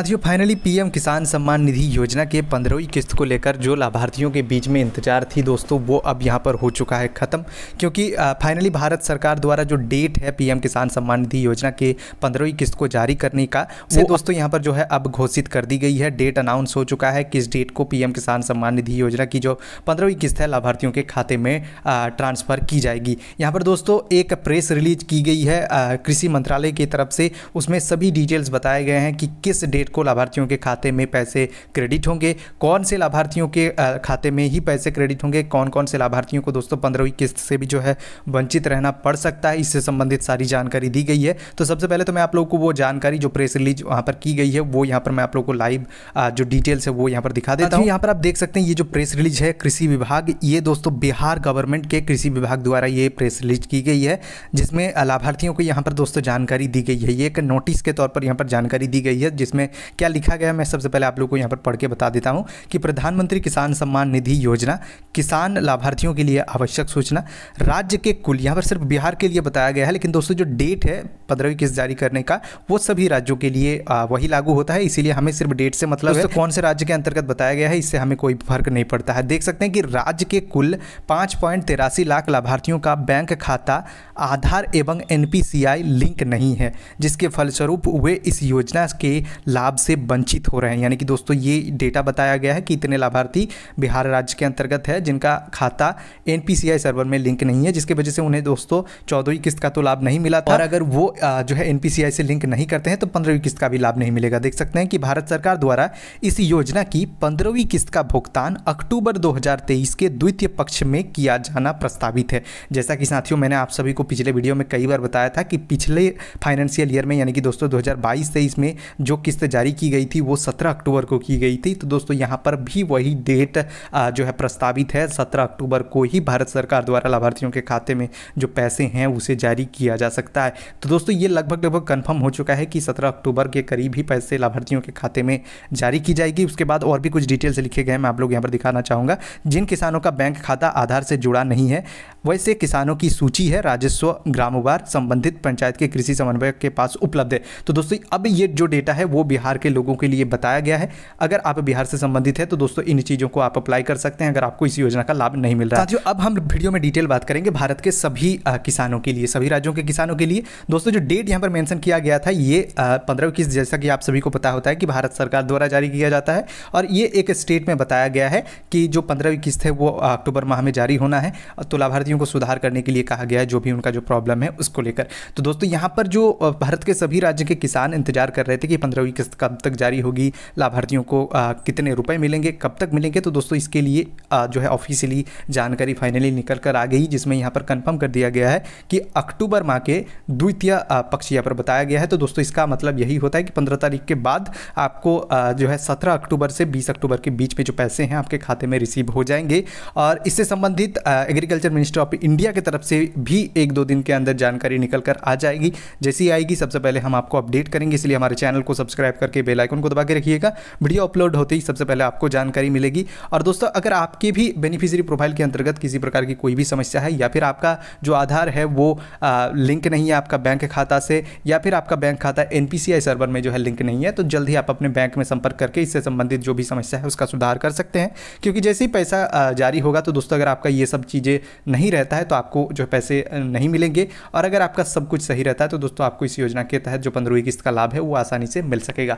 साथियों finally PM किसान सम्मान निधि योजना के 15वीं किस्त को लेकर जो लाभार्थियों के बीच में इंतजार थी दोस्तों, वो अब यहां पर हो चुका है ख़त्म। क्योंकि फाइनली भारत सरकार द्वारा जो डेट है पीएम किसान सम्मान निधि योजना के 15वीं किस्त को जारी करने का, वो दोस्तों यहां पर जो है अब घोषित कर दी गई है। डेट अनाउंस हो चुका है किस डेट को पीएम किसान सम्मान निधि योजना की जो 15वीं किस्त है लाभार्थियों के खाते में ट्रांसफ़र की जाएगी। यहाँ पर दोस्तों एक प्रेस रिलीज की गई है कृषि मंत्रालय की तरफ से, उसमें सभी डिटेल्स बताए गए हैं कि किस डेट को लाभार्थियों के खाते में पैसे क्रेडिट होंगे, कौन से लाभार्थियों के खाते में ही पैसे क्रेडिट होंगे, कौन कौन से लाभार्थियों को दोस्तों 15वीं किस्त से भी जो है वंचित रहना पड़ सकता है। इससे संबंधित सारी जानकारी दी गई है। तो सबसे पहले तो मैं आप लोगों को वो जानकारी जो प्रेस रिलीज वहाँ पर की गई है वो यहाँ पर मैं आप लोगों को लाइव जो डिटेल्स है वो यहाँ पर दिखा देता हूँ। यहाँ पर आप देख सकते हैं ये जो प्रेस रिलीज है कृषि विभाग, ये दोस्तों बिहार गवर्नमेंट के कृषि विभाग द्वारा ये प्रेस रिलीज की गई है, जिसमें लाभार्थियों को यहाँ पर दोस्तों जानकारी दी गई है। ये एक नोटिस के तौर पर यहाँ पर जानकारी दी गई है, जिसमें क्या लिखा गया मैं सबसे पहले आप लोगों को यहाँ पर पढ़ के बता देता हूँ कि प्रधानमंत्री किसान सम्मान निधि योजना किसान लाभार्थियों के लिए आवश्यक सूचना। राज्य के कुल, यहाँ पर सिर्फ बिहार के लिए बताया गया है, लेकिन दोस्तों जो डेट है 15वीं किस्त जारी करने का वो सभी राज्यों के लिए वही लागू होता है, इसीलिए हमें सिर्फ डेट से मतलब है कौन से राज्य के अंतर्गत बताया गया है इससे हमें कोई फर्क नहीं पड़ता है। देख सकते हैं कि राज्य के कुल 5.83 लाख लाभार्थियों का बैंक खाता आधार एवं एनपीसीआई लिंक नहीं है, जिसके फलस्वरूप वे इस योजना के लाभ से वंचित हो रहे हैं। यानी कि दोस्तों ये डेटा बताया गया है कि इतने लाभार्थी बिहार राज्य के अंतर्गत है जिनका खाता एनपीसीआई सर्वर में लिंक नहीं है, जिसकी वजह से उन्हें दोस्तों 14वीं किस्त का तो लाभ नहीं मिला था, और अगर वो जो है एनपीसीआई से लिंक नहीं करते हैं तो 15वीं किस्त का भी लाभ नहीं मिलेगा। देख सकते हैं कि भारत सरकार द्वारा इस योजना की 15वीं किस्त का भुगतान अक्टूबर 2023 के द्वितीय पक्ष में किया जाना प्रस्तावित है। जैसा कि साथियों मैंने आप सभी को पिछले वीडियो में कई बार बताया था कि पिछले फाइनेंशियल ईयर में यानी कि दोस्तों 2022-23 में जो किस्त जारी की गई थी वो 17 अक्टूबर को की गई थी। तो दोस्तों यहाँ पर भी वही डेट जो है प्रस्तावित है, 17 अक्टूबर को ही भारत सरकार द्वारा लाभार्थियों के खाते में जो पैसे हैं उसे जारी किया जा सकता है। तो दोस्तों ये लगभग कंफर्म हो चुका है कि 17 अक्टूबर के करीब ही पैसे लाभार्थियों के खाते में जारी की जाएगी। उसके बाद और भी कुछ डिटेल्स लिखे गए हैं, मैं आप लोग यहाँ पर दिखाना चाहूँगा। जिन किसानों का बैंक खाता आधार से जुड़ा नहीं है वैसे किसानों की सूची है राजस्व ग्रामवार संबंधित पंचायत के कृषि समन्वयक के पास उपलब्ध है। तो दोस्तों अब ये जो डेटा है वो बिहार के लोगों के लिए बताया गया है। अगर आप बिहार से संबंधित है तो दोस्तों इन चीज़ों को आप अप्लाई कर सकते हैं अगर आपको इस योजना का लाभ नहीं मिल रहा है। साथियों अब हम वीडियो में डिटेल बात करेंगे भारत के सभी किसानों के लिए, सभी राज्यों के किसानों के लिए। दोस्तों जो डेट यहाँ पर मेंशन किया गया था ये 15वीं किस्त, जैसा कि आप सभी को पता होता है कि भारत सरकार द्वारा जारी किया जाता है, और ये एक स्टेट में बताया गया है कि जो 15वीं किस्त है वो अक्टूबर माह में जारी होना है। तो लाभार्थियों को सुधार करने के लिए कहा गया है जो भी उनका जो प्रॉब्लम है उसको लेकर। तो दोस्तों यहाँ पर जो भारत के सभी राज्य के किसान इंतजार कर रहे थे कि 15वीं किस्त कब तक जारी होगी, लाभार्थियों को कितने रुपए मिलेंगे, कब तक मिलेंगे, तो दोस्तों इसके लिए जो है ऑफिशियली जानकारी फाइनली निकल कर आ गई, जिसमें यहाँ पर कंफर्म कर दिया गया है कि अक्टूबर माह के द्वितीय पक्ष यहाँ पर बताया गया है। तो दोस्तों इसका मतलब यही होता है कि 15 तारीख के बाद आपको जो है 17 अक्टूबर से 20 अक्टूबर के बीच में जो पैसे हैं आपके खाते में रिसीव हो जाएंगे। और इससे संबंधित एग्रीकल्चर मिनिस्ट्री ऑफ इंडिया की तरफ से भी 1-2 दिन के अंदर जानकारी निकल कर आ जाएगी। जैसी आएगी सबसे पहले हम आपको अपडेट करेंगे, इसलिए हमारे चैनल को सब्सक्राइब करके बेल आइकन को दबा के रखिएगा। वीडियो अपलोड होते ही सबसे पहले आपको जानकारी मिलेगी। और दोस्तों अगर आपके भी बेनिफिशियरी प्रोफाइल के अंतर्गत किसी प्रकार की कोई भी समस्या है, या फिर आपका जो आधार है वो लिंक नहीं है आपका बैंक खाता से, या फिर आपका बैंक खाता एनपीसीआई सर्वर में जो है लिंक नहीं है, तो जल्द ही आप अपने बैंक में संपर्क करके इससे संबंधित जो भी समस्या है उसका सुधार कर सकते हैं। क्योंकि जैसे ही पैसा जारी होगा तो दोस्तों अगर आपका ये सब चीज़ें नहीं रहता है तो आपको जो पैसे नहीं मिलेंगे, और अगर आपका सब कुछ सही रहता है तो दोस्तों आपको इस योजना के तहत जो 15वीं किस्त का लाभ है वो आसानी से मिल सकेगा।